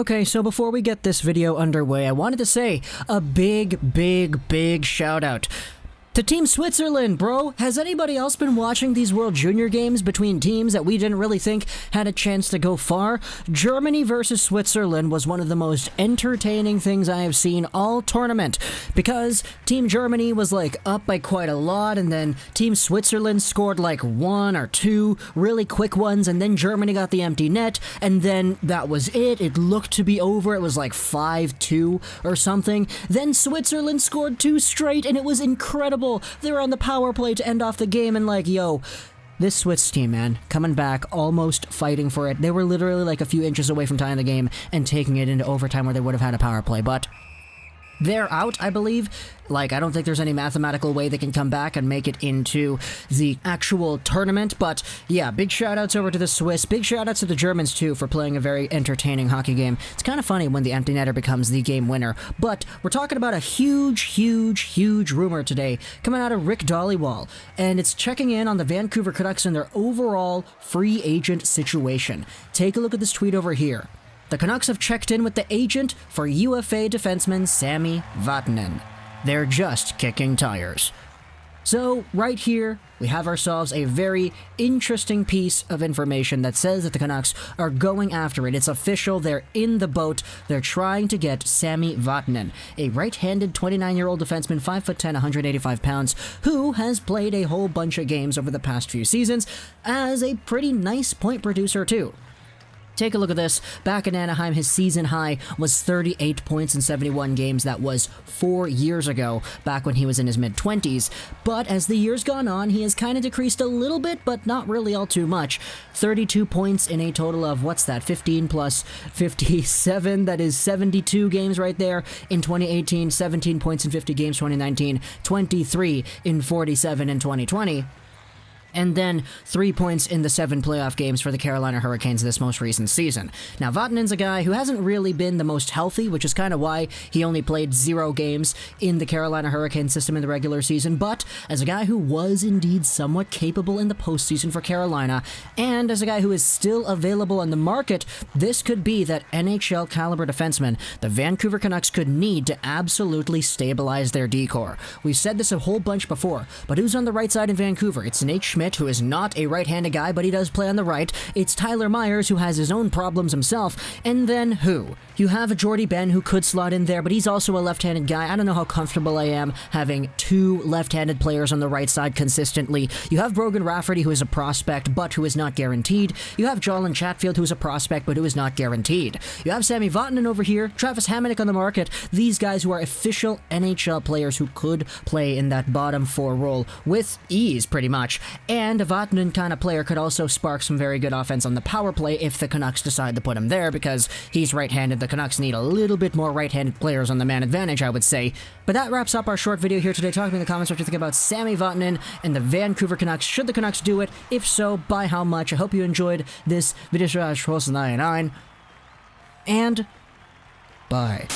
Okay, so before we get this video underway, I wanted to say a big shout out to Team Switzerland, bro. Has anybody else been watching these World Junior games between teams that we didn't really think had a chance to go far? Germany versus Switzerland was one of the most entertaining things I have seen all tournament, because Team Germany was like up by quite a lot, and then Team Switzerland scored like one or two really quick ones, and then Germany got the empty net, and then that was it. It looked to be over. It was like 5-2 or something. Then Switzerland scored two straight, and it was incredible. They were on the power play to end off the game, and like, yo, this Swiss team, man, coming back, almost fighting for it. They were literally like a few inches away from tying the game and taking it into overtime where they would have had a power play, but they're out, I believe. Like, I don't think there's any mathematical way they can come back and make it into the actual tournament, but yeah, big shout-outs over to the Swiss. Big shout-outs to the Germans, too, for playing a very entertaining hockey game. It's kind of funny when the empty netter becomes the game winner, but we're talking about a huge rumor today coming out of Rick Dhaliwal, and it's checking in on the Vancouver Canucks and their overall free agent situation. Take a look at this tweet over here. The Canucks have checked in with the agent for UFA defenseman Sami Vatanen. They're just kicking tires. So, right here, we have ourselves a very interesting piece of information that says that the Canucks are going after it. It's official. They're in the boat. They're trying to get Sami Vatanen, a right-handed 29-year-old defenseman, 5'10", 185 pounds, who has played a whole bunch of games over the past few seasons as a pretty nice point producer, too. Take a look at this. Back in Anaheim, his season high was 38 points in 71 games. That was 4 years ago, back when he was in his mid-20s. But as the years gone on, he has kind of decreased a little bit, but not really all too much. 32 points in a total of, what's that, 15 plus 57? That is 72 games right there in 2018. 17 points in 50 games 2019. 23 in 47 in 2020. And then 3 points in the 7 playoff games for the Carolina Hurricanes this most recent season. Now, Vatanen's a guy who hasn't really been the most healthy, which is kind of why he only played 0 games in the Carolina Hurricanes system in the regular season, but as a guy who was indeed somewhat capable in the postseason for Carolina, and as a guy who is still available on the market, this could be that NHL caliber defenseman the Vancouver Canucks could need to absolutely stabilize their D-core. We've said this a whole bunch before, but who's on the right side in Vancouver? It's Nate Schmidt, who is not a right-handed guy, but he does play on the right. It's Tyler Myers, who has his own problems himself. And then who? You have a Jordy Ben who could slot in there, but he's also a left-handed guy. I don't know how comfortable I am having 2 left-handed players on the right side consistently. You have Brogan Rafferty, who is a prospect, but who is not guaranteed. You have Jolin Chatfield, who is a prospect, but who is not guaranteed. You have Sami Vatanen over here, Travis Hamonic on the market. These guys who are official NHL players who could play in that bottom 4 role with ease, pretty much. And a Vatanen kind of player could also spark some very good offense on the power play if the Canucks decide to put him there, because he's right-handed. The Canucks need a little bit more right-handed players on the man advantage, I would say. But that wraps up our short video here today. Talk to me in the comments what you think about Sami Vatanen and the Vancouver Canucks. Should the Canucks do it? If so, by how much? I hope you enjoyed this video. And bye.